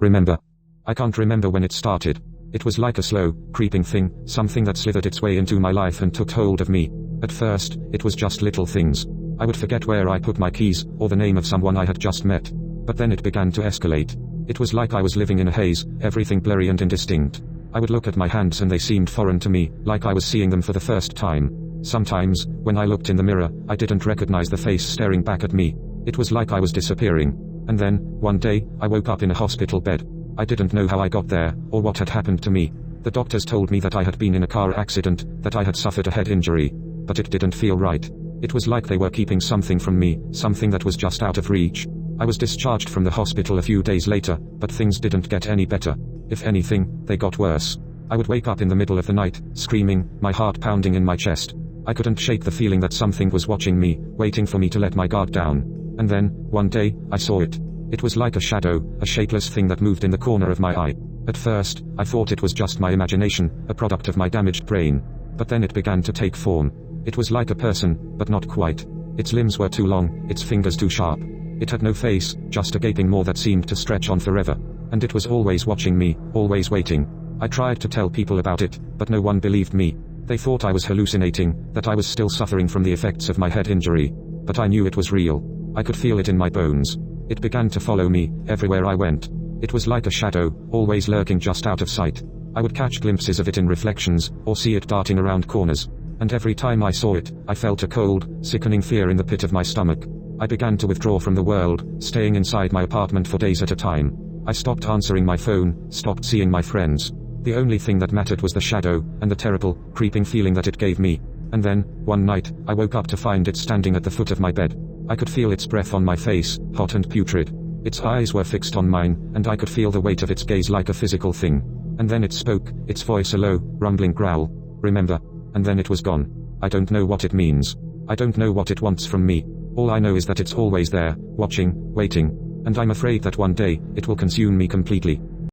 Remember. I can't remember when it started. It was like a slow, creeping thing, something that slithered its way into my life and took hold of me. At first, it was just little things. I would forget where I put my keys, or the name of someone I had just met. But then it began to escalate. It was like I was living in a haze, everything blurry and indistinct. I would look at my hands and they seemed foreign to me, like I was seeing them for the first time. Sometimes, when I looked in the mirror, I didn't recognize the face staring back at me. It was like I was disappearing. And then, one day, I woke up in a hospital bed. I didn't know how I got there, or what had happened to me. The doctors told me that I had been in a car accident, that I had suffered a head injury. But it didn't feel right. It was like they were keeping something from me, something that was just out of reach. I was discharged from the hospital a few days later, but things didn't get any better. If anything, they got worse. I would wake up in the middle of the night, screaming, my heart pounding in my chest. I couldn't shake the feeling that something was watching me, waiting for me to let my guard down. And then, one day, I saw it. It was like a shadow, a shapeless thing that moved in the corner of my eye. At first, I thought it was just my imagination, a product of my damaged brain. But then it began to take form. It was like a person, but not quite. Its limbs were too long, its fingers too sharp. It had no face, just a gaping maw that seemed to stretch on forever. And it was always watching me, always waiting. I tried to tell people about it, but no one believed me. They thought I was hallucinating, that I was still suffering from the effects of my head injury. But I knew it was real. I could feel it in my bones. It began to follow me, everywhere I went. It was like a shadow, always lurking just out of sight. I would catch glimpses of it in reflections, or see it darting around corners. And every time I saw it, I felt a cold, sickening fear in the pit of my stomach. I began to withdraw from the world, staying inside my apartment for days at a time. I stopped answering my phone, stopped seeing my friends. The only thing that mattered was the shadow, and the terrible, creeping feeling that it gave me. And then, one night, I woke up to find it standing at the foot of my bed. I could feel its breath on my face, hot and putrid. Its eyes were fixed on mine, and I could feel the weight of its gaze like a physical thing. And then it spoke, its voice a low, rumbling growl. Remember. And then it was gone. I don't know what it means. I don't know what it wants from me. All I know is that it's always there, watching, waiting. And I'm afraid that one day, it will consume me completely.